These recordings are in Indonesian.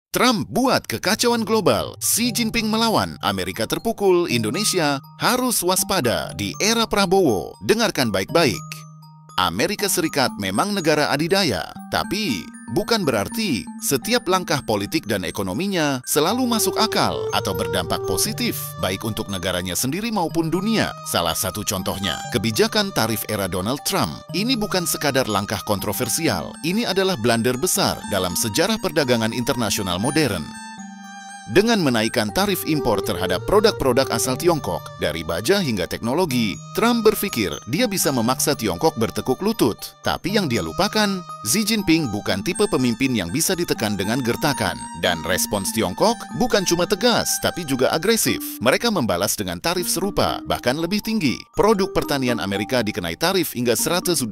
Trump buat kekacauan global, Xi Jinping melawan, Amerika terpukul, Indonesia harus waspada di era Prabowo. Dengarkan baik-baik. Amerika Serikat memang negara adidaya, tapi bukan berarti setiap langkah politik dan ekonominya selalu masuk akal atau berdampak positif, baik untuk negaranya sendiri maupun dunia. Salah satu contohnya, kebijakan tarif era Donald Trump. Ini bukan sekadar langkah kontroversial, ini adalah blunder besar dalam sejarah perdagangan internasional modern. Dengan menaikkan tarif impor terhadap produk-produk asal Tiongkok, dari baja hingga teknologi, Trump berpikir dia bisa memaksa Tiongkok bertekuk lutut. Tapi yang dia lupakan, Xi Jinping bukan tipe pemimpin yang bisa ditekan dengan gertakan. Dan respons Tiongkok bukan cuma tegas, tapi juga agresif. Mereka membalas dengan tarif serupa, bahkan lebih tinggi. Produk pertanian Amerika dikenai tarif hingga 125%.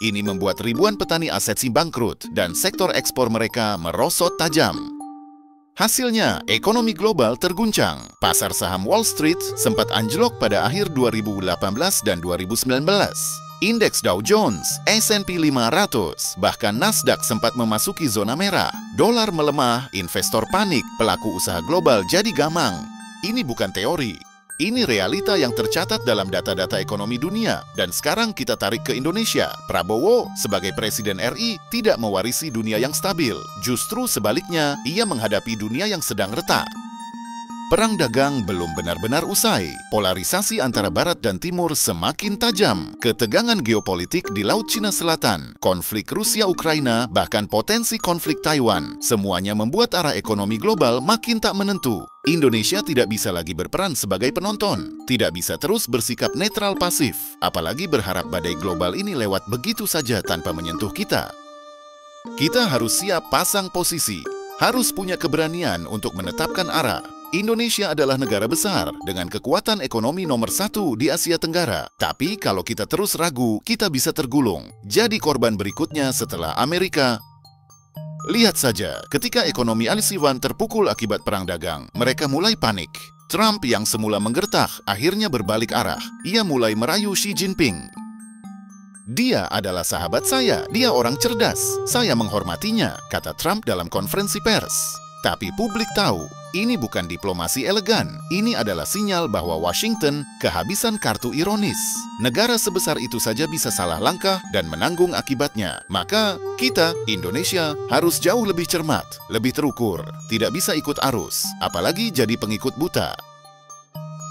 Ini membuat ribuan petani asetsi bangkrut, dan sektor ekspor mereka merosot tajam. Hasilnya, ekonomi global terguncang. Pasar saham Wall Street sempat anjlok pada akhir 2018 dan 2019. Indeks Dow Jones, S&P 500, bahkan Nasdaq sempat memasuki zona merah. Dolar melemah, investor panik, pelaku usaha global jadi gamang. Ini bukan teori. Ini realita yang tercatat dalam data-data ekonomi dunia. Dan sekarang kita tarik ke Indonesia. Prabowo sebagai Presiden RI tidak mewarisi dunia yang stabil. Justru sebaliknya, ia menghadapi dunia yang sedang retak. Perang dagang belum benar-benar usai. Polarisasi antara Barat dan Timur semakin tajam. Ketegangan geopolitik di Laut Cina Selatan, konflik Rusia-Ukraina, bahkan potensi konflik Taiwan. Semuanya membuat arah ekonomi global makin tak menentu. Indonesia tidak bisa lagi berperan sebagai penonton. Tidak bisa terus bersikap netral pasif. Apalagi berharap badai global ini lewat begitu saja tanpa menyentuh kita. Kita harus siap pasang posisi. Harus punya keberanian untuk menetapkan arah. Indonesia adalah negara besar dengan kekuatan ekonomi nomor 1 di Asia Tenggara. Tapi kalau kita terus ragu, kita bisa tergulung. Jadi korban berikutnya setelah Amerika. Lihat saja, ketika ekonomi ASEAN terpukul akibat perang dagang, mereka mulai panik. Trump yang semula menggertak, akhirnya berbalik arah. Ia mulai merayu Xi Jinping. Dia adalah sahabat saya, dia orang cerdas. Saya menghormatinya, kata Trump dalam konferensi pers. Tapi publik tahu, ini bukan diplomasi elegan. Ini adalah sinyal bahwa Washington kehabisan kartu ironis. Negara sebesar itu saja bisa salah langkah dan menanggung akibatnya. Maka kita, Indonesia, harus jauh lebih cermat, lebih terukur. Tidak bisa ikut arus, apalagi jadi pengikut buta.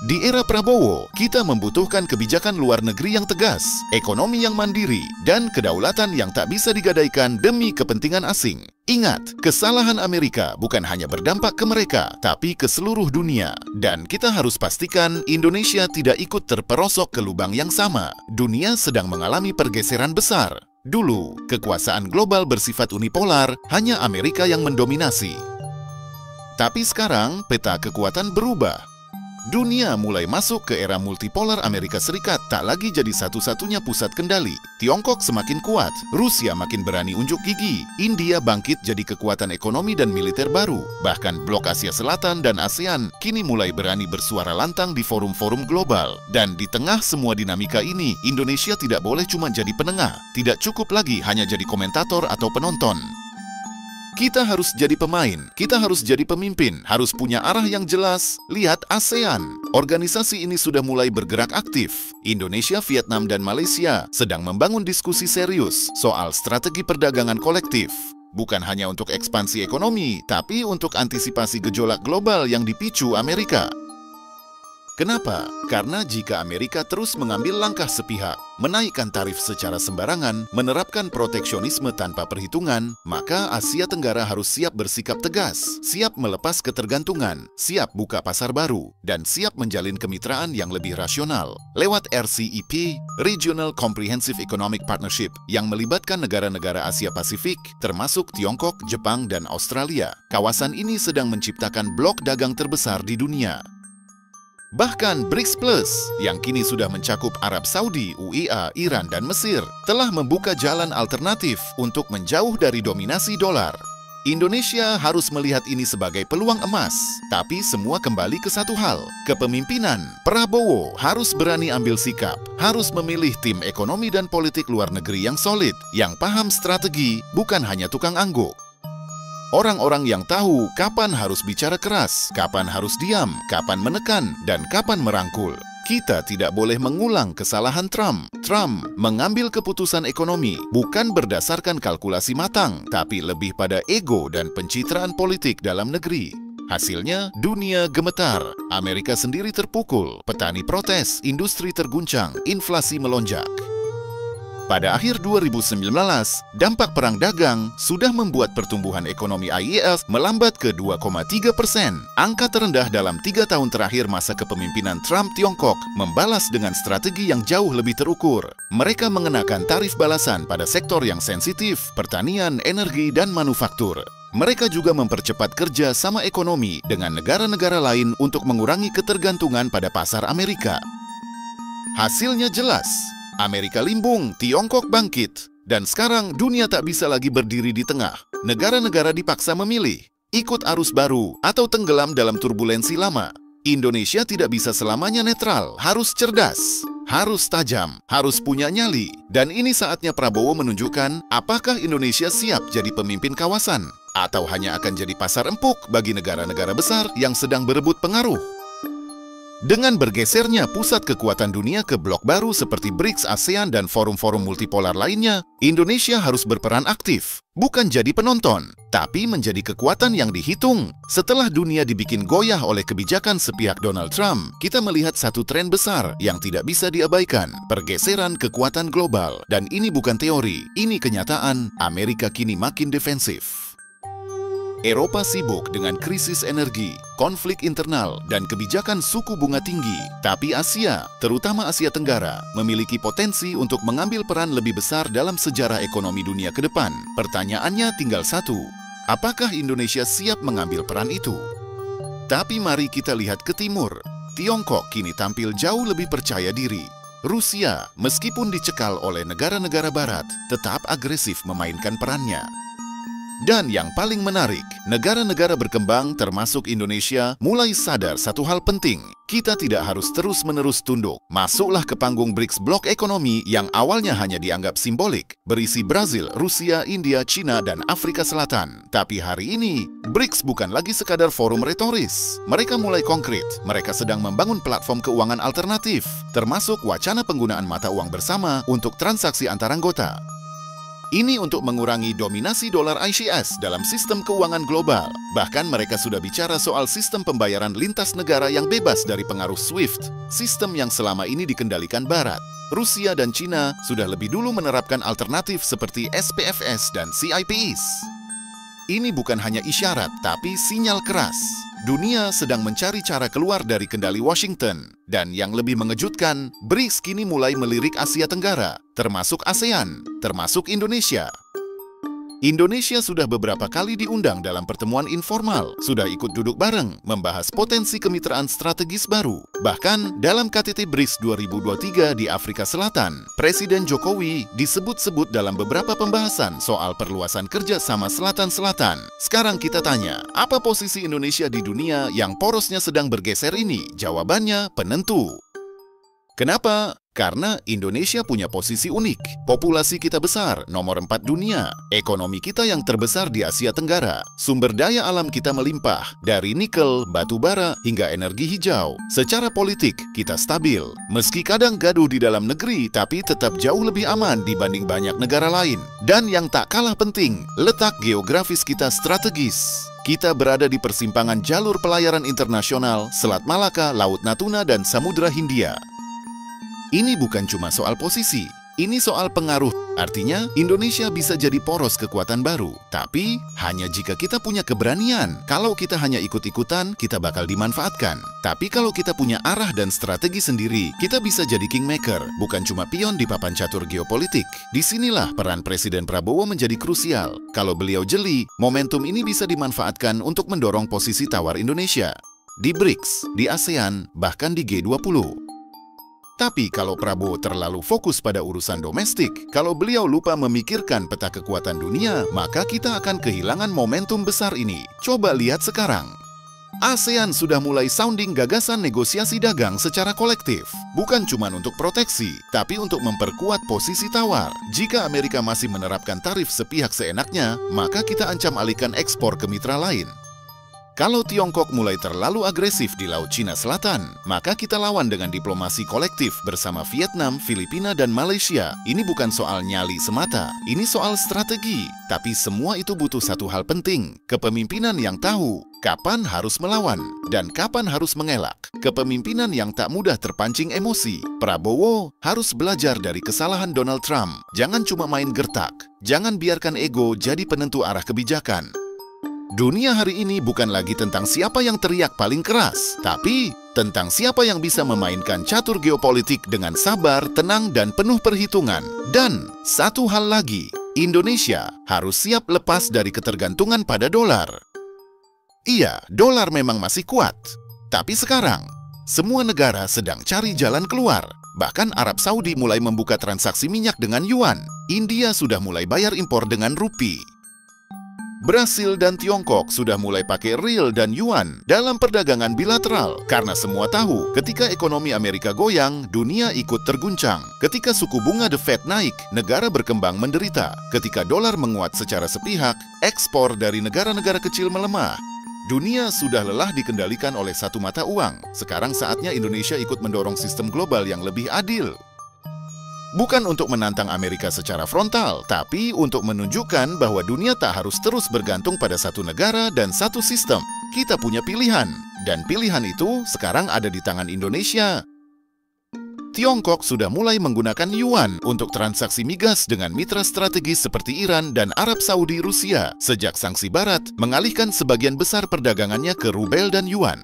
Di era Prabowo, kita membutuhkan kebijakan luar negeri yang tegas, ekonomi yang mandiri, dan kedaulatan yang tak bisa digadaikan demi kepentingan asing. Ingat, kesalahan Amerika bukan hanya berdampak ke mereka, tapi ke seluruh dunia. Dan kita harus pastikan Indonesia tidak ikut terperosok ke lubang yang sama. Dunia sedang mengalami pergeseran besar. Dulu, kekuasaan global bersifat unipolar, hanya Amerika yang mendominasi. Tapi sekarang, peta kekuatan berubah. Dunia mulai masuk ke era multipolar. Amerika Serikat tak lagi jadi satu-satunya pusat kendali. Tiongkok semakin kuat, Rusia makin berani unjuk gigi, India bangkit jadi kekuatan ekonomi dan militer baru. Bahkan blok Asia Selatan dan ASEAN kini mulai berani bersuara lantang di forum-forum global. Dan di tengah semua dinamika ini, Indonesia tidak boleh cuma jadi penengah. Tidak cukup lagi hanya jadi komentator atau penonton. Kita harus jadi pemain, kita harus jadi pemimpin, harus punya arah yang jelas. Lihat ASEAN, organisasi ini sudah mulai bergerak aktif. Indonesia, Vietnam, dan Malaysia sedang membangun diskusi serius soal strategi perdagangan kolektif. Bukan hanya untuk ekspansi ekonomi, tapi untuk antisipasi gejolak global yang dipicu Amerika. Kenapa? Karena jika Amerika terus mengambil langkah sepihak, menaikkan tarif secara sembarangan, menerapkan proteksionisme tanpa perhitungan, maka Asia Tenggara harus siap bersikap tegas, siap melepas ketergantungan, siap buka pasar baru, dan siap menjalin kemitraan yang lebih rasional. Lewat RCEP, Regional Comprehensive Economic Partnership, yang melibatkan negara-negara Asia Pasifik, termasuk Tiongkok, Jepang, dan Australia. Kawasan ini sedang menciptakan blok dagang terbesar di dunia. Bahkan BRICS Plus, yang kini sudah mencakup Arab Saudi, UAE, Iran, dan Mesir, telah membuka jalan alternatif untuk menjauh dari dominasi dolar. Indonesia harus melihat ini sebagai peluang emas, tapi semua kembali ke satu hal, kepemimpinan. Prabowo harus berani ambil sikap, harus memilih tim ekonomi dan politik luar negeri yang solid, yang paham strategi, bukan hanya tukang angguk. Orang-orang yang tahu kapan harus bicara keras, kapan harus diam, kapan menekan, dan kapan merangkul. Kita tidak boleh mengulang kesalahan Trump. Trump mengambil keputusan ekonomi bukan berdasarkan kalkulasi matang, tapi lebih pada ego dan pencitraan politik dalam negeri. Hasilnya, dunia gemetar, Amerika sendiri terpukul, petani protes, industri terguncang, inflasi melonjak. Pada akhir 2019, dampak perang dagang sudah membuat pertumbuhan ekonomi IIF melambat ke 2,3%. Angka terendah dalam 3 tahun terakhir masa kepemimpinan Trump. Tiongkok membalas dengan strategi yang jauh lebih terukur. Mereka mengenakan tarif balasan pada sektor yang sensitif, pertanian, energi, dan manufaktur. Mereka juga mempercepat kerja sama ekonomi dengan negara-negara lain untuk mengurangi ketergantungan pada pasar Amerika. Hasilnya jelas, Amerika limbung, Tiongkok bangkit, dan sekarang dunia tak bisa lagi berdiri di tengah. Negara-negara dipaksa memilih, ikut arus baru atau tenggelam dalam turbulensi lama. Indonesia tidak bisa selamanya netral, harus cerdas, harus tajam, harus punya nyali. Dan ini saatnya Prabowo menunjukkan apakah Indonesia siap jadi pemimpin kawasan atau hanya akan jadi pasar empuk bagi negara-negara besar yang sedang berebut pengaruh. Dengan bergesernya pusat kekuatan dunia ke blok baru seperti BRICS, ASEAN, dan forum-forum multipolar lainnya, Indonesia harus berperan aktif, bukan jadi penonton, tapi menjadi kekuatan yang dihitung. Setelah dunia dibikin goyah oleh kebijakan sepihak Donald Trump, kita melihat satu tren besar yang tidak bisa diabaikan, pergeseran kekuatan global. Dan ini bukan teori, ini kenyataan. Amerika kini makin defensif. Eropa sibuk dengan krisis energi, konflik internal, dan kebijakan suku bunga tinggi. Tapi Asia, terutama Asia Tenggara, memiliki potensi untuk mengambil peran lebih besar dalam sejarah ekonomi dunia ke depan. Pertanyaannya tinggal satu, apakah Indonesia siap mengambil peran itu? Tapi mari kita lihat ke timur. Tiongkok kini tampil jauh lebih percaya diri. Rusia, meskipun dicekal oleh negara-negara barat, tetap agresif memainkan perannya. Dan yang paling menarik, negara-negara berkembang termasuk Indonesia mulai sadar satu hal penting. Kita tidak harus terus-menerus tunduk. Masuklah ke panggung BRICS, blok ekonomi yang awalnya hanya dianggap simbolik, berisi Brazil, Rusia, India, China, dan Afrika Selatan. Tapi hari ini, BRICS bukan lagi sekadar forum retoris. Mereka mulai konkret. Mereka sedang membangun platform keuangan alternatif, termasuk wacana penggunaan mata uang bersama untuk transaksi antar anggota. Ini untuk mengurangi dominasi dolar ICS dalam sistem keuangan global. Bahkan mereka sudah bicara soal sistem pembayaran lintas negara yang bebas dari pengaruh SWIFT, sistem yang selama ini dikendalikan Barat. Rusia dan China sudah lebih dulu menerapkan alternatif seperti SPFS dan CIPS. Ini bukan hanya isyarat, tapi sinyal keras. Dunia sedang mencari cara keluar dari kendali Washington. Dan yang lebih mengejutkan, BRICS kini mulai melirik Asia Tenggara, termasuk ASEAN, termasuk Indonesia. Indonesia sudah beberapa kali diundang dalam pertemuan informal, sudah ikut duduk bareng, membahas potensi kemitraan strategis baru. Bahkan dalam KTT BRICS 2023 di Afrika Selatan, Presiden Jokowi disebut-sebut dalam beberapa pembahasan soal perluasan kerjasama Selatan-Selatan. Sekarang kita tanya, apa posisi Indonesia di dunia yang porosnya sedang bergeser ini? Jawabannya penentu. Kenapa? Karena Indonesia punya posisi unik. Populasi kita besar, nomor 4 dunia. Ekonomi kita yang terbesar di Asia Tenggara. Sumber daya alam kita melimpah, dari nikel, batu bara, hingga energi hijau. Secara politik, kita stabil. Meski kadang gaduh di dalam negeri, tapi tetap jauh lebih aman dibanding banyak negara lain. Dan yang tak kalah penting, letak geografis kita strategis. Kita berada di persimpangan jalur pelayaran internasional, Selat Malaka, Laut Natuna, dan Samudra Hindia. Ini bukan cuma soal posisi, ini soal pengaruh. Artinya, Indonesia bisa jadi poros kekuatan baru. Tapi, hanya jika kita punya keberanian. Kalau kita hanya ikut-ikutan, kita bakal dimanfaatkan. Tapi kalau kita punya arah dan strategi sendiri, kita bisa jadi kingmaker, bukan cuma pion di papan catur geopolitik. Disinilah peran Presiden Prabowo menjadi krusial. Kalau beliau jeli, momentum ini bisa dimanfaatkan untuk mendorong posisi tawar Indonesia. Di BRICS, di ASEAN, bahkan di G20. Tapi kalau Prabowo terlalu fokus pada urusan domestik, kalau beliau lupa memikirkan peta kekuatan dunia, maka kita akan kehilangan momentum besar ini. Coba lihat sekarang. ASEAN sudah mulai sounding gagasan negosiasi dagang secara kolektif. Bukan cuma untuk proteksi, tapi untuk memperkuat posisi tawar. Jika Amerika masih menerapkan tarif sepihak seenaknya, maka kita ancam alihkan ekspor ke mitra lain. Kalau Tiongkok mulai terlalu agresif di Laut Cina Selatan, maka kita lawan dengan diplomasi kolektif bersama Vietnam, Filipina, dan Malaysia. Ini bukan soal nyali semata, ini soal strategi. Tapi semua itu butuh satu hal penting, kepemimpinan yang tahu kapan harus melawan dan kapan harus mengelak. Kepemimpinan yang tak mudah terpancing emosi. Prabowo harus belajar dari kesalahan Donald Trump. Jangan cuma main gertak, jangan biarkan ego jadi penentu arah kebijakan. Dunia hari ini bukan lagi tentang siapa yang teriak paling keras, tapi tentang siapa yang bisa memainkan catur geopolitik dengan sabar, tenang, dan penuh perhitungan. Dan satu hal lagi, Indonesia harus siap lepas dari ketergantungan pada dolar. Iya, dolar memang masih kuat. Tapi sekarang, semua negara sedang cari jalan keluar. Bahkan Arab Saudi mulai membuka transaksi minyak dengan yuan. India sudah mulai bayar impor dengan rupiah. Brasil dan Tiongkok sudah mulai pakai riel dan yuan dalam perdagangan bilateral karena semua tahu ketika ekonomi Amerika goyang, dunia ikut terguncang. Ketika suku bunga The Fed naik, negara berkembang menderita. Ketika dolar menguat secara sepihak, ekspor dari negara-negara kecil melemah. Dunia sudah lelah dikendalikan oleh satu mata uang. Sekarang saatnya Indonesia ikut mendorong sistem global yang lebih adil. Bukan untuk menantang Amerika secara frontal, tapi untuk menunjukkan bahwa dunia tak harus terus bergantung pada satu negara dan satu sistem. Kita punya pilihan, dan pilihan itu sekarang ada di tangan Indonesia. Tiongkok sudah mulai menggunakan yuan untuk transaksi migas dengan mitra strategis seperti Iran dan Arab Saudi Rusia sejak sanksi Barat mengalihkan sebagian besar perdagangannya ke rubel dan yuan.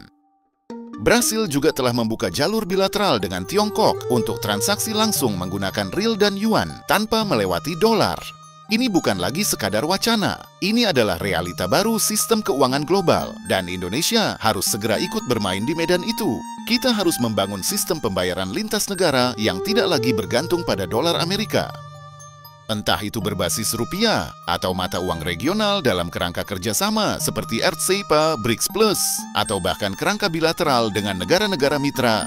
Brasil juga telah membuka jalur bilateral dengan Tiongkok untuk transaksi langsung menggunakan riel dan yuan tanpa melewati dolar. Ini bukan lagi sekadar wacana, ini adalah realita baru sistem keuangan global dan Indonesia harus segera ikut bermain di medan itu. Kita harus membangun sistem pembayaran lintas negara yang tidak lagi bergantung pada dolar Amerika. Entah itu berbasis rupiah atau mata uang regional dalam kerangka kerjasama seperti RCEPA, BRICS Plus, atau bahkan kerangka bilateral dengan negara-negara mitra.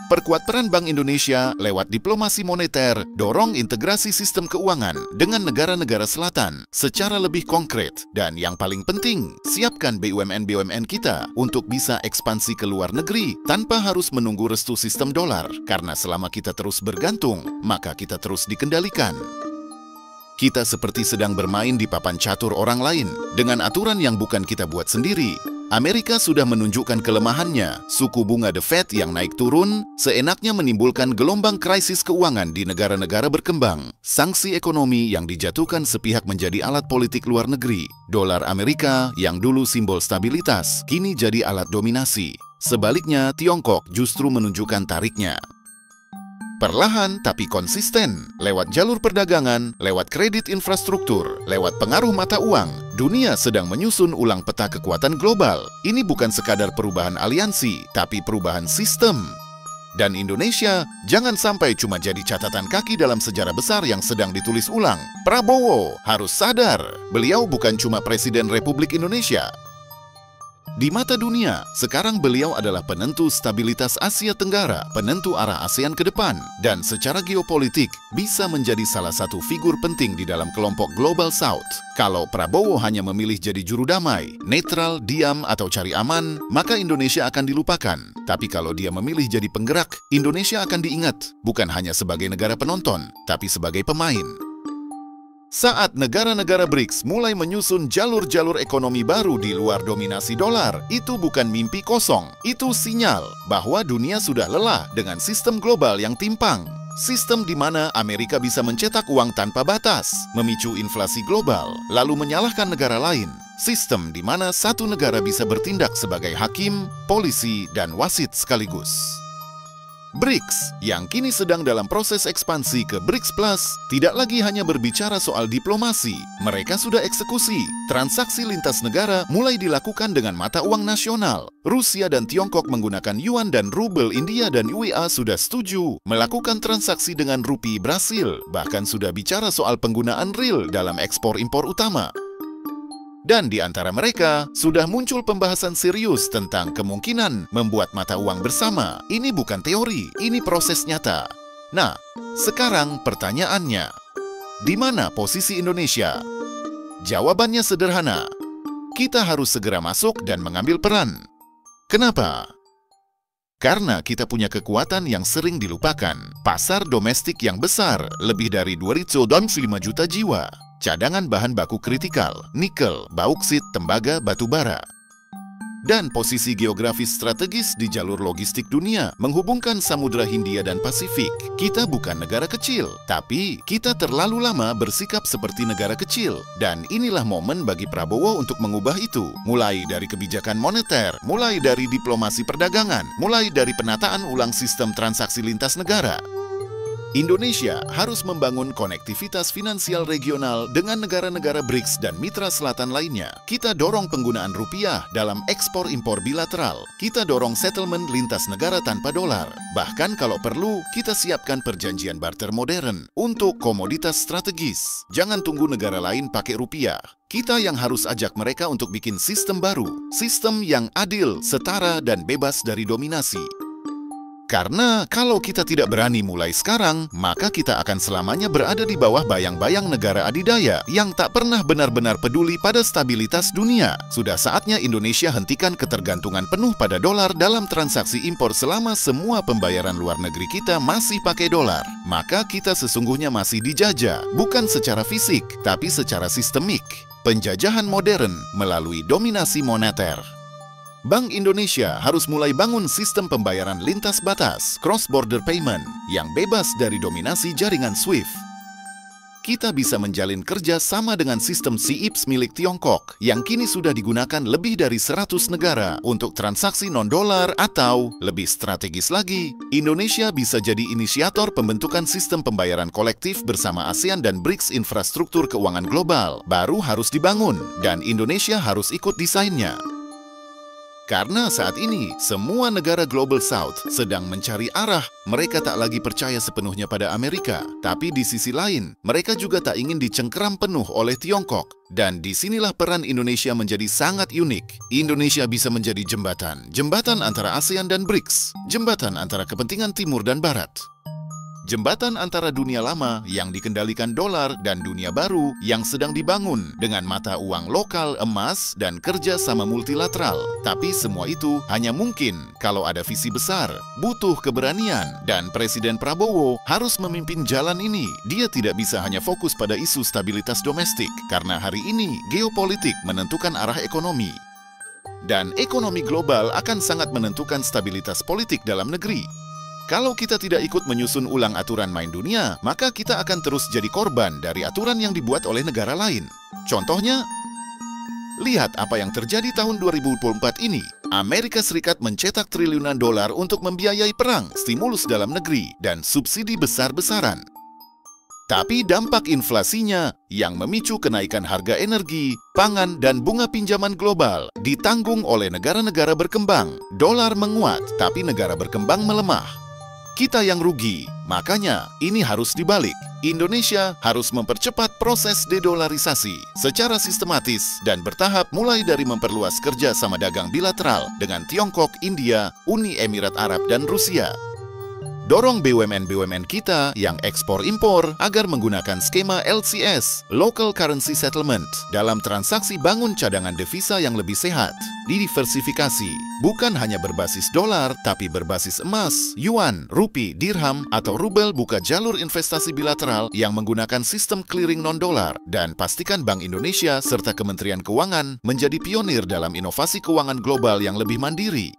Perkuat peran Bank Indonesia lewat diplomasi moneter, dorong integrasi sistem keuangan dengan negara-negara selatan secara lebih konkret. Dan yang paling penting, siapkan BUMN-BUMN kita untuk bisa ekspansi ke luar negeri tanpa harus menunggu restu sistem dolar. Karena selama kita terus bergantung, maka kita terus dikendalikan. Kita seperti sedang bermain di papan catur orang lain dengan aturan yang bukan kita buat sendiri. Amerika sudah menunjukkan kelemahannya. Suku bunga The Fed yang naik turun seenaknya menimbulkan gelombang krisis keuangan di negara-negara berkembang. Sanksi ekonomi yang dijatuhkan sepihak menjadi alat politik luar negeri. Dolar Amerika yang dulu simbol stabilitas kini jadi alat dominasi. Sebaliknya, Tiongkok justru menunjukkan tariknya. Perlahan tapi konsisten, lewat jalur perdagangan, lewat kredit infrastruktur, lewat pengaruh mata uang, dunia sedang menyusun ulang peta kekuatan global. Ini bukan sekadar perubahan aliansi, tapi perubahan sistem. Dan Indonesia jangan sampai cuma jadi catatan kaki dalam sejarah besar yang sedang ditulis ulang. Prabowo harus sadar, beliau bukan cuma Presiden Republik Indonesia. Di mata dunia, sekarang beliau adalah penentu stabilitas Asia Tenggara, penentu arah ASEAN ke depan, dan secara geopolitik bisa menjadi salah satu figur penting di dalam kelompok Global South. Kalau Prabowo hanya memilih jadi juru damai, netral, diam, atau cari aman, maka Indonesia akan dilupakan. Tapi kalau dia memilih jadi penggerak, Indonesia akan diingat, bukan hanya sebagai negara penonton, tapi sebagai pemain. Saat negara-negara BRICS mulai menyusun jalur-jalur ekonomi baru di luar dominasi dolar, itu bukan mimpi kosong. Itu sinyal bahwa dunia sudah lelah dengan sistem global yang timpang. Sistem di mana Amerika bisa mencetak uang tanpa batas, memicu inflasi global, lalu menyalahkan negara lain. Sistem di mana satu negara bisa bertindak sebagai hakim, polisi, dan wasit sekaligus. BRICS yang kini sedang dalam proses ekspansi ke BRICS Plus tidak lagi hanya berbicara soal diplomasi. Mereka sudah eksekusi. Transaksi lintas negara mulai dilakukan dengan mata uang nasional. Rusia dan Tiongkok menggunakan yuan dan rubel. India dan UEA sudah setuju melakukan transaksi dengan rupiah Brasil. Bahkan sudah bicara soal penggunaan riel dalam ekspor-impor utama. Dan di antara mereka, sudah muncul pembahasan serius tentang kemungkinan membuat mata uang bersama. Ini bukan teori, ini proses nyata. Nah, sekarang pertanyaannya, di mana posisi Indonesia? Jawabannya sederhana, kita harus segera masuk dan mengambil peran. Kenapa? Karena kita punya kekuatan yang sering dilupakan. Pasar domestik yang besar, lebih dari 2,5 juta jiwa. Cadangan bahan baku kritikal, nikel, bauksit, tembaga, batu bara. Dan posisi geografis strategis di jalur logistik dunia menghubungkan Samudra Hindia dan Pasifik. Kita bukan negara kecil, tapi kita terlalu lama bersikap seperti negara kecil. Dan inilah momen bagi Prabowo untuk mengubah itu. Mulai dari kebijakan moneter, mulai dari diplomasi perdagangan, mulai dari penataan ulang sistem transaksi lintas negara. Indonesia harus membangun konektivitas finansial regional dengan negara-negara BRICS dan mitra selatan lainnya. Kita dorong penggunaan rupiah dalam ekspor-impor bilateral. Kita dorong settlement lintas negara tanpa dolar. Bahkan kalau perlu, kita siapkan perjanjian barter modern untuk komoditas strategis. Jangan tunggu negara lain pakai rupiah. Kita yang harus ajak mereka untuk bikin sistem baru. Sistem yang adil, setara, dan bebas dari dominasi. Karena kalau kita tidak berani mulai sekarang, maka kita akan selamanya berada di bawah bayang-bayang negara adidaya yang tak pernah benar-benar peduli pada stabilitas dunia. Sudah saatnya Indonesia hentikan ketergantungan penuh pada dolar dalam transaksi impor selama semua pembayaran luar negeri kita masih pakai dolar. Maka kita sesungguhnya masih dijajah, bukan secara fisik, tapi secara sistemik. Penjajahan modern melalui dominasi moneter. Bank Indonesia harus mulai bangun sistem pembayaran lintas batas, cross-border payment, yang bebas dari dominasi jaringan SWIFT. Kita bisa menjalin kerja sama dengan sistem SIIPS milik Tiongkok, yang kini sudah digunakan lebih dari 100 negara untuk transaksi non-dolar atau, lebih strategis lagi, Indonesia bisa jadi inisiator pembentukan sistem pembayaran kolektif bersama ASEAN dan BRICS. Infrastruktur keuangan global baru harus dibangun, dan Indonesia harus ikut desainnya. Karena saat ini, semua negara Global South sedang mencari arah. Mereka tak lagi percaya sepenuhnya pada Amerika. Tapi di sisi lain, mereka juga tak ingin dicengkeram penuh oleh Tiongkok. Dan disinilah peran Indonesia menjadi sangat unik. Indonesia bisa menjadi jembatan. Jembatan antara ASEAN dan BRICS. Jembatan antara kepentingan Timur dan Barat. Jembatan antara dunia lama yang dikendalikan dolar dan dunia baru yang sedang dibangun dengan mata uang lokal emas dan kerja sama multilateral. Tapi semua itu hanya mungkin kalau ada visi besar, butuh keberanian, dan Presiden Prabowo harus memimpin jalan ini. Dia tidak bisa hanya fokus pada isu stabilitas domestik, karena hari ini geopolitik menentukan arah ekonomi. Dan ekonomi global akan sangat menentukan stabilitas politik dalam negeri. Kalau kita tidak ikut menyusun ulang aturan main dunia, maka kita akan terus jadi korban dari aturan yang dibuat oleh negara lain. Contohnya, lihat apa yang terjadi tahun 2024 ini. Amerika Serikat mencetak triliunan dolar untuk membiayai perang, stimulus dalam negeri, dan subsidi besar-besaran. Tapi dampak inflasinya yang memicu kenaikan harga energi, pangan, dan bunga pinjaman global ditanggung oleh negara-negara berkembang. Dolar menguat, tapi negara berkembang melemah. Kita yang rugi, makanya ini harus dibalik. Indonesia harus mempercepat proses dedolarisasi secara sistematis dan bertahap, mulai dari memperluas kerja sama dagang bilateral dengan Tiongkok, India, Uni Emirat Arab, dan Rusia. Dorong BUMN-BUMN kita yang ekspor-impor agar menggunakan skema LCS, Local Currency Settlement, dalam transaksi bangun cadangan devisa yang lebih sehat. Didiversifikasi, bukan hanya berbasis dolar, tapi berbasis emas, yuan, rupi, dirham, atau rubel. Buka jalur investasi bilateral yang menggunakan sistem clearing non-dolar. Dan pastikan Bank Indonesia serta Kementerian Keuangan menjadi pionir dalam inovasi keuangan global yang lebih mandiri.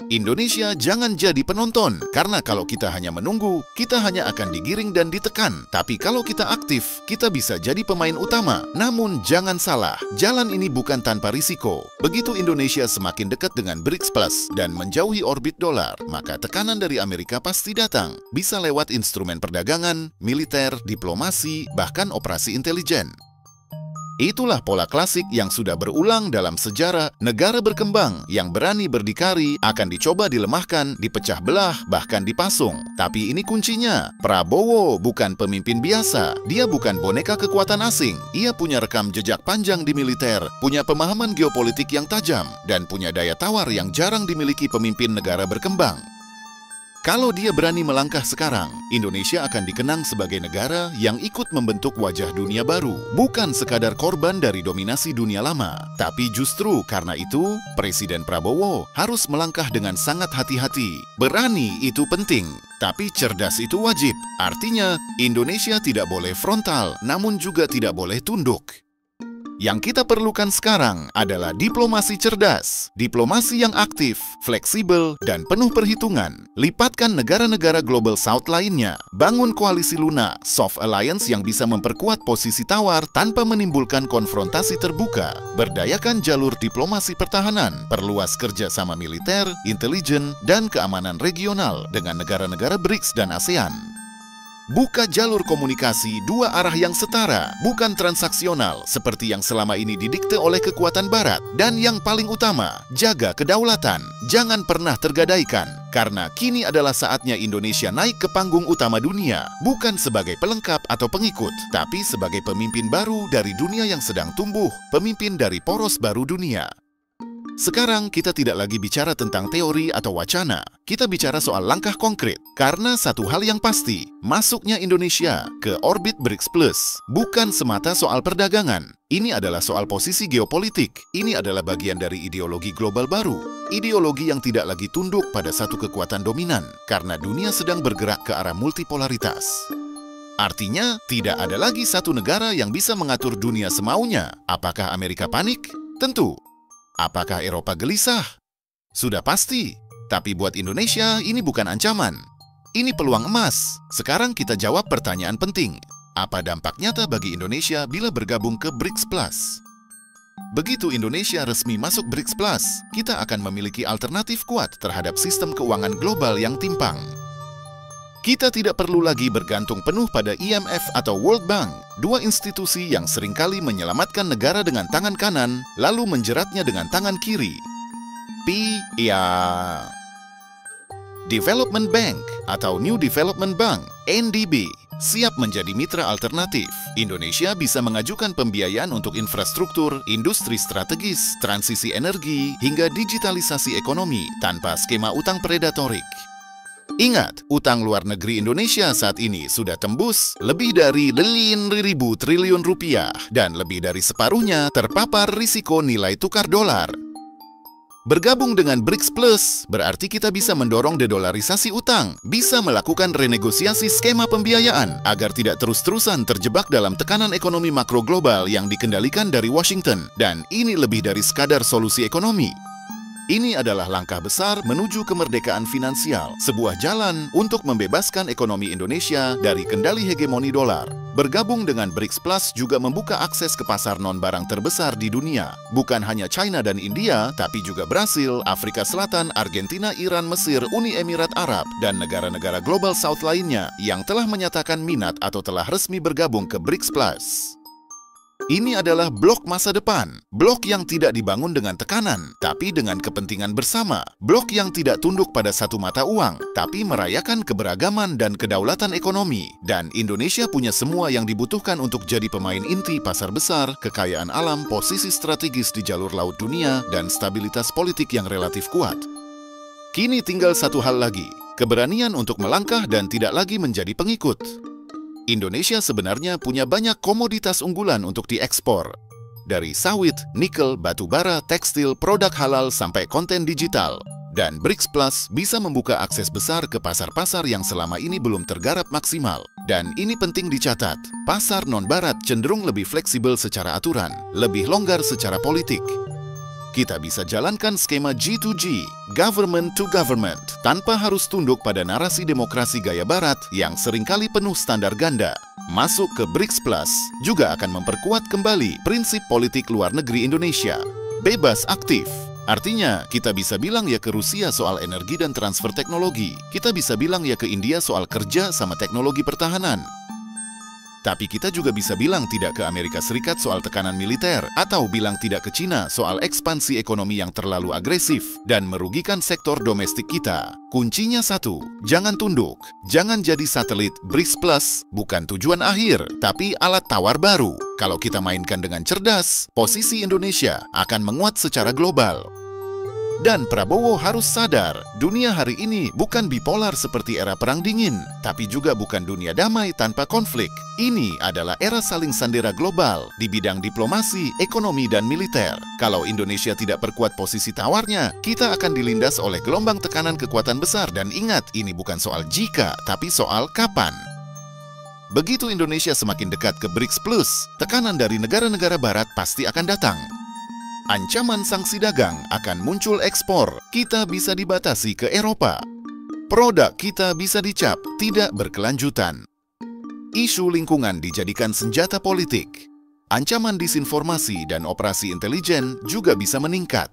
Indonesia jangan jadi penonton, karena kalau kita hanya menunggu, kita hanya akan digiring dan ditekan. Tapi kalau kita aktif, kita bisa jadi pemain utama. Namun jangan salah, jalan ini bukan tanpa risiko. Begitu Indonesia semakin dekat dengan BRICS Plus dan menjauhi orbit dolar, maka tekanan dari Amerika pasti datang. Bisa lewat instrumen perdagangan, militer, diplomasi, bahkan operasi intelijen. Itulah pola klasik yang sudah berulang dalam sejarah. Negara berkembang yang berani berdikari akan dicoba dilemahkan, dipecah belah, bahkan dipasung. Tapi ini kuncinya. Prabowo bukan pemimpin biasa. Dia bukan boneka kekuatan asing. Ia punya rekam jejak panjang di militer, punya pemahaman geopolitik yang tajam, dan punya daya tawar yang jarang dimiliki pemimpin negara berkembang. Kalau dia berani melangkah sekarang, Indonesia akan dikenang sebagai negara yang ikut membentuk wajah dunia baru. Bukan sekadar korban dari dominasi dunia lama. Tapi justru karena itu, Presiden Prabowo harus melangkah dengan sangat hati-hati. Berani itu penting, tapi cerdas itu wajib. Artinya, Indonesia tidak boleh frontal, namun juga tidak boleh tunduk. Yang kita perlukan sekarang adalah diplomasi cerdas, diplomasi yang aktif, fleksibel, dan penuh perhitungan. Lipatkan negara-negara Global South lainnya, bangun koalisi lunak, soft alliance yang bisa memperkuat posisi tawar tanpa menimbulkan konfrontasi terbuka. Berdayakan jalur diplomasi pertahanan, perluas kerjasama militer, intelijen, dan keamanan regional dengan negara-negara BRICS dan ASEAN. Buka jalur komunikasi dua arah yang setara, bukan transaksional seperti yang selama ini didikte oleh kekuatan barat. Dan yang paling utama, jaga kedaulatan. Jangan pernah tergadaikan, karena kini adalah saatnya Indonesia naik ke panggung utama dunia, bukan sebagai pelengkap atau pengikut, tapi sebagai pemimpin baru dari dunia yang sedang tumbuh, pemimpin dari poros baru dunia. Sekarang kita tidak lagi bicara tentang teori atau wacana, kita bicara soal langkah konkret. Karena satu hal yang pasti, masuknya Indonesia ke orbit BRICS Plus bukan semata soal perdagangan. Ini adalah soal posisi geopolitik. Ini adalah bagian dari ideologi global baru. Ideologi yang tidak lagi tunduk pada satu kekuatan dominan, karena dunia sedang bergerak ke arah multipolaritas. Artinya, tidak ada lagi satu negara yang bisa mengatur dunia semaunya. Apakah Amerika panik? Tentu. Apakah Eropa gelisah? Sudah pasti. Tapi buat Indonesia, ini bukan ancaman. Ini peluang emas. Sekarang kita jawab pertanyaan penting. Apa dampak nyata bagi Indonesia bila bergabung ke BRICS Plus? Begitu Indonesia resmi masuk BRICS Plus, kita akan memiliki alternatif kuat terhadap sistem keuangan global yang timpang. Kita tidak perlu lagi bergantung penuh pada IMF atau World Bank, dua institusi yang seringkali menyelamatkan negara dengan tangan kanan, lalu menjeratnya dengan tangan kiri. Development Bank atau New Development Bank, NDB, siap menjadi mitra alternatif. Indonesia bisa mengajukan pembiayaan untuk infrastruktur, industri strategis, transisi energi, hingga digitalisasi ekonomi tanpa skema utang predatorik. Ingat, utang luar negeri Indonesia saat ini sudah tembus lebih dari 5.000 triliun rupiah dan lebih dari separuhnya terpapar risiko nilai tukar dolar. Bergabung dengan BRICS Plus berarti kita bisa mendorong dedolarisasi utang, bisa melakukan renegosiasi skema pembiayaan agar tidak terus-terusan terjebak dalam tekanan ekonomi makro global yang dikendalikan dari Washington. Dan ini lebih dari sekadar solusi ekonomi. Ini adalah langkah besar menuju kemerdekaan finansial, sebuah jalan untuk membebaskan ekonomi Indonesia dari kendali hegemoni dolar. Bergabung dengan BRICS Plus juga membuka akses ke pasar non-barang terbesar di dunia. Bukan hanya China dan India, tapi juga Brasil, Afrika Selatan, Argentina, Iran, Mesir, Uni Emirat Arab, dan negara-negara Global South lainnya yang telah menyatakan minat atau telah resmi bergabung ke BRICS Plus. Ini adalah blok masa depan, blok yang tidak dibangun dengan tekanan, tapi dengan kepentingan bersama, blok yang tidak tunduk pada satu mata uang, tapi merayakan keberagaman dan kedaulatan ekonomi. Dan Indonesia punya semua yang dibutuhkan untuk jadi pemain inti pasar besar, kekayaan alam, posisi strategis di jalur laut dunia, dan stabilitas politik yang relatif kuat. Kini tinggal satu hal lagi, keberanian untuk melangkah dan tidak lagi menjadi pengikut. Indonesia sebenarnya punya banyak komoditas unggulan untuk diekspor. Dari sawit, nikel, batu bara, tekstil, produk halal, sampai konten digital. Dan BRICS Plus bisa membuka akses besar ke pasar-pasar yang selama ini belum tergarap maksimal. Dan ini penting dicatat, pasar non-barat cenderung lebih fleksibel secara aturan, lebih longgar secara politik. Kita bisa jalankan skema G2G, government to government, tanpa harus tunduk pada narasi demokrasi gaya barat yang seringkali penuh standar ganda. Masuk ke BRICS Plus juga akan memperkuat kembali prinsip politik luar negeri Indonesia. Bebas aktif. Artinya, kita bisa bilang ya ke Rusia soal energi dan transfer teknologi. Kita bisa bilang ya ke India soal kerja sama teknologi pertahanan. Tapi kita juga bisa bilang tidak ke Amerika Serikat soal tekanan militer, atau bilang tidak ke Cina soal ekspansi ekonomi yang terlalu agresif dan merugikan sektor domestik kita. Kuncinya satu, jangan tunduk. Jangan jadi satelit BRICS Plus, bukan tujuan akhir, tapi alat tawar baru. Kalau kita mainkan dengan cerdas, posisi Indonesia akan menguat secara global. Dan Prabowo harus sadar, dunia hari ini bukan bipolar seperti era Perang Dingin, tapi juga bukan dunia damai tanpa konflik. Ini adalah era saling sandera global di bidang diplomasi, ekonomi, dan militer. Kalau Indonesia tidak perkuat posisi tawarnya, kita akan dilindas oleh gelombang tekanan kekuatan besar. Dan ingat, ini bukan soal jika, tapi soal kapan. Begitu Indonesia semakin dekat ke BRICS Plus, tekanan dari negara-negara barat pasti akan datang. Ancaman sanksi dagang akan muncul ekspor, kita bisa dibatasi ke Eropa. Produk kita bisa dicap tidak berkelanjutan. Isu lingkungan dijadikan senjata politik. Ancaman disinformasi dan operasi intelijen juga bisa meningkat.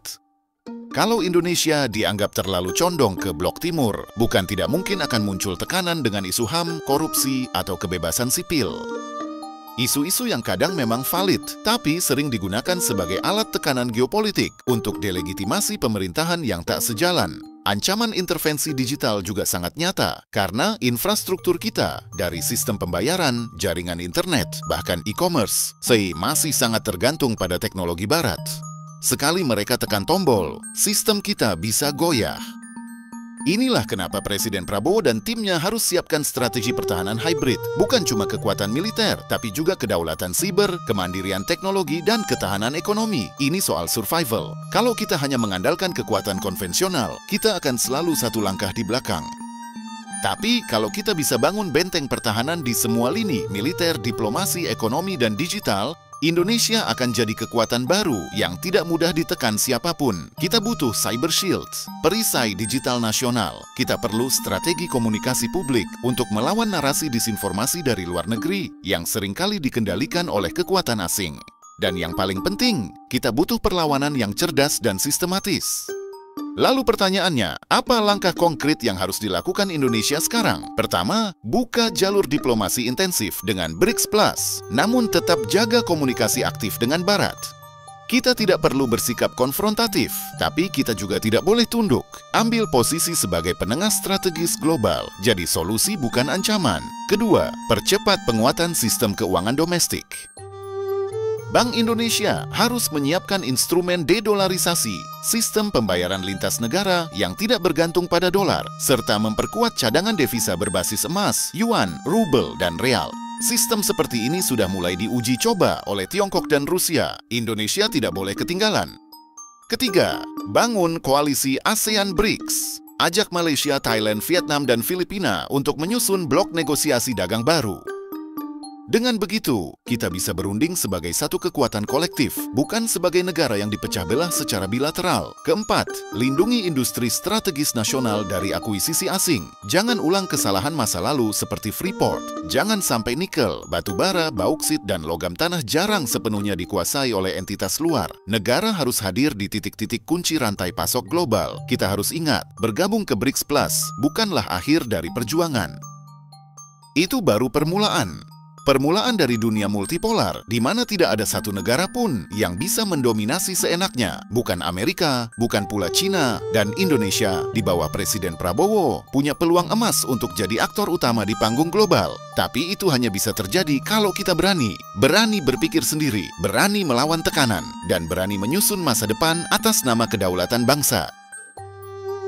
Kalau Indonesia dianggap terlalu condong ke blok timur, bukan tidak mungkin akan muncul tekanan dengan isu HAM, korupsi, atau kebebasan sipil. Isu-isu yang kadang memang valid, tapi sering digunakan sebagai alat tekanan geopolitik untuk delegitimasi pemerintahan yang tak sejalan. Ancaman intervensi digital juga sangat nyata, karena infrastruktur kita, dari sistem pembayaran, jaringan internet, bahkan e-commerce, masih sangat tergantung pada teknologi barat. Sekali mereka tekan tombol, sistem kita bisa goyah. Inilah kenapa Presiden Prabowo dan timnya harus siapkan strategi pertahanan hybrid, bukan cuma kekuatan militer, tapi juga kedaulatan siber, kemandirian teknologi, dan ketahanan ekonomi. Ini soal survival. Kalau kita hanya mengandalkan kekuatan konvensional, kita akan selalu satu langkah di belakang. Tapi kalau kita bisa bangun benteng pertahanan di semua lini, militer, diplomasi, ekonomi, dan digital, Indonesia akan jadi kekuatan baru yang tidak mudah ditekan siapapun. Kita butuh cyber shield, perisai digital nasional. Kita perlu strategi komunikasi publik untuk melawan narasi disinformasi dari luar negeri yang seringkali dikendalikan oleh kekuatan asing. Dan yang paling penting, kita butuh perlawanan yang cerdas dan sistematis. Lalu pertanyaannya, apa langkah konkret yang harus dilakukan Indonesia sekarang? Pertama, buka jalur diplomasi intensif dengan BRICS Plus, namun tetap jaga komunikasi aktif dengan Barat. Kita tidak perlu bersikap konfrontatif, tapi kita juga tidak boleh tunduk. Ambil posisi sebagai penengah strategis global, jadi solusi bukan ancaman. Kedua, percepat penguatan sistem keuangan domestik. Bank Indonesia harus menyiapkan instrumen dedolarisasi, sistem pembayaran lintas negara yang tidak bergantung pada dolar, serta memperkuat cadangan devisa berbasis emas, yuan, rubel, dan real. Sistem seperti ini sudah mulai diuji coba oleh Tiongkok dan Rusia. Indonesia tidak boleh ketinggalan. Ketiga, bangun koalisi ASEAN BRICS. Ajak Malaysia, Thailand, Vietnam, dan Filipina untuk menyusun blok negosiasi dagang baru. Dengan begitu, kita bisa berunding sebagai satu kekuatan kolektif, bukan sebagai negara yang dipecah belah secara bilateral. Keempat, lindungi industri strategis nasional dari akuisisi asing. Jangan ulang kesalahan masa lalu seperti Freeport. Jangan sampai nikel, batu bara, bauksit, dan logam tanah jarang sepenuhnya dikuasai oleh entitas luar. Negara harus hadir di titik-titik kunci rantai pasok global. Kita harus ingat, bergabung ke BRICS Plus bukanlah akhir dari perjuangan. Itu baru permulaan. Permulaan dari dunia multipolar, di mana tidak ada satu negara pun yang bisa mendominasi seenaknya. Bukan Amerika, bukan pula Cina, dan Indonesia di bawah Presiden Prabowo punya peluang emas untuk jadi aktor utama di panggung global. Tapi itu hanya bisa terjadi kalau kita berani berpikir sendiri, berani melawan tekanan, dan berani menyusun masa depan atas nama kedaulatan bangsa.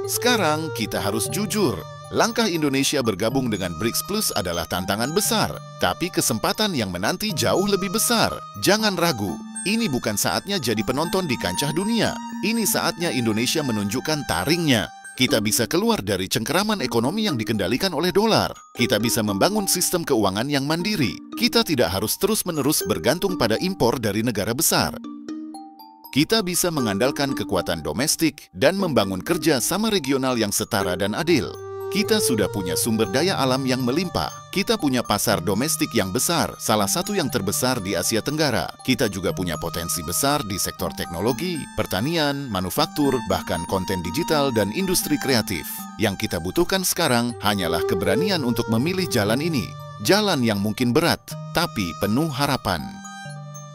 Sekarang kita harus jujur. Langkah Indonesia bergabung dengan BRICS Plus adalah tantangan besar, tapi kesempatan yang menanti jauh lebih besar. Jangan ragu, ini bukan saatnya jadi penonton di kancah dunia. Ini saatnya Indonesia menunjukkan taringnya. Kita bisa keluar dari cengkeraman ekonomi yang dikendalikan oleh dolar. Kita bisa membangun sistem keuangan yang mandiri. Kita tidak harus terus-menerus bergantung pada impor dari negara besar. Kita bisa mengandalkan kekuatan domestik dan membangun kerja sama regional yang setara dan adil. Kita sudah punya sumber daya alam yang melimpah. Kita punya pasar domestik yang besar, salah satu yang terbesar di Asia Tenggara. Kita juga punya potensi besar di sektor teknologi, pertanian, manufaktur, bahkan konten digital dan industri kreatif. Yang kita butuhkan sekarang hanyalah keberanian untuk memilih jalan ini. jalan yang mungkin berat, tapi penuh harapan.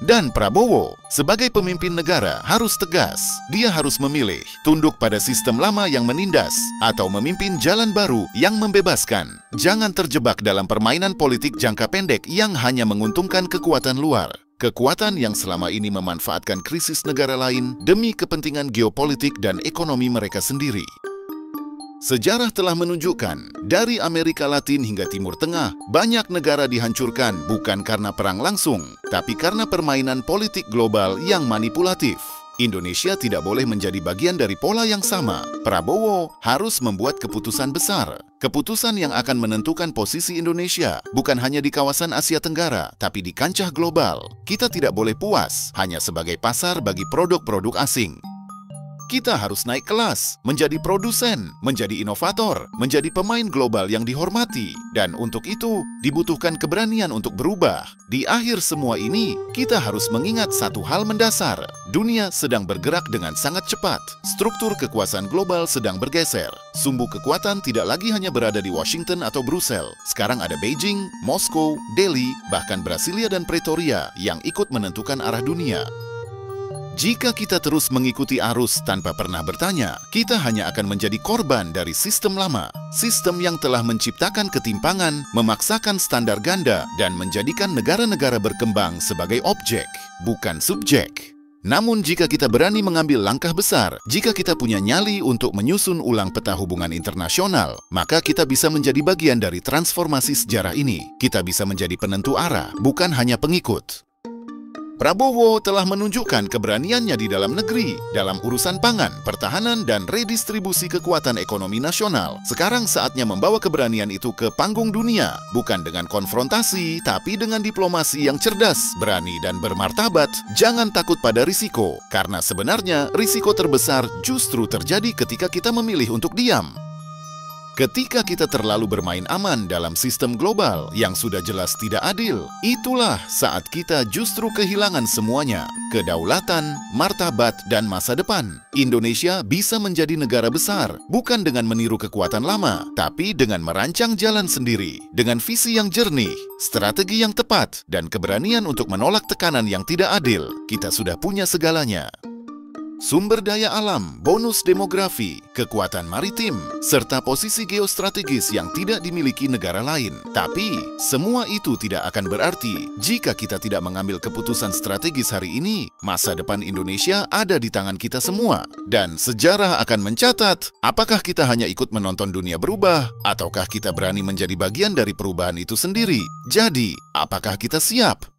Dan Prabowo, sebagai pemimpin negara, harus tegas. Dia harus memilih, tunduk pada sistem lama yang menindas, atau memimpin jalan baru yang membebaskan. Jangan terjebak dalam permainan politik jangka pendek yang hanya menguntungkan kekuatan luar. Kekuatan yang selama ini memanfaatkan krisis negara lain demi kepentingan geopolitik dan ekonomi mereka sendiri. Sejarah telah menunjukkan, dari Amerika Latin hingga Timur Tengah, banyak negara dihancurkan bukan karena perang langsung, tapi karena permainan politik global yang manipulatif. Indonesia tidak boleh menjadi bagian dari pola yang sama. Prabowo harus membuat keputusan besar. Keputusan yang akan menentukan posisi Indonesia, bukan hanya di kawasan Asia Tenggara, tapi di kancah global. Kita tidak boleh puas hanya sebagai pasar bagi produk-produk asing. Kita harus naik kelas, menjadi produsen, menjadi inovator, menjadi pemain global yang dihormati. Dan untuk itu, dibutuhkan keberanian untuk berubah. Di akhir semua ini, kita harus mengingat satu hal mendasar. Dunia sedang bergerak dengan sangat cepat. Struktur kekuasaan global sedang bergeser. Sumbu kekuatan tidak lagi hanya berada di Washington atau Brussels. Sekarang ada Beijing, Moskow, Delhi, bahkan Brasilia dan Pretoria yang ikut menentukan arah dunia. Jika kita terus mengikuti arus tanpa pernah bertanya, kita hanya akan menjadi korban dari sistem lama. Sistem yang telah menciptakan ketimpangan, memaksakan standar ganda, dan menjadikan negara-negara berkembang sebagai objek, bukan subjek. Namun jika kita berani mengambil langkah besar, jika kita punya nyali untuk menyusun ulang peta hubungan internasional, maka kita bisa menjadi bagian dari transformasi sejarah ini. Kita bisa menjadi penentu arah, bukan hanya pengikut. Prabowo telah menunjukkan keberaniannya di dalam negeri, dalam urusan pangan, pertahanan, dan redistribusi kekuatan ekonomi nasional. Sekarang saatnya membawa keberanian itu ke panggung dunia, bukan dengan konfrontasi, tapi dengan diplomasi yang cerdas, berani, dan bermartabat. Jangan takut pada risiko, karena sebenarnya risiko terbesar justru terjadi ketika kita memilih untuk diam. Ketika kita terlalu bermain aman dalam sistem global yang sudah jelas tidak adil, itulah saat kita justru kehilangan semuanya, kedaulatan, martabat, dan masa depan. Indonesia bisa menjadi negara besar, bukan dengan meniru kekuatan lama, tapi dengan merancang jalan sendiri, dengan visi yang jernih, strategi yang tepat, dan keberanian untuk menolak tekanan yang tidak adil. Kita sudah punya segalanya. Sumber daya alam, bonus demografi, kekuatan maritim, serta posisi geostrategis yang tidak dimiliki negara lain. Tapi, semua itu tidak akan berarti jika kita tidak mengambil keputusan strategis hari ini. Masa depan Indonesia ada di tangan kita semua. Dan sejarah akan mencatat, apakah kita hanya ikut menonton dunia berubah, ataukah kita berani menjadi bagian dari perubahan itu sendiri. Jadi, apakah kita siap?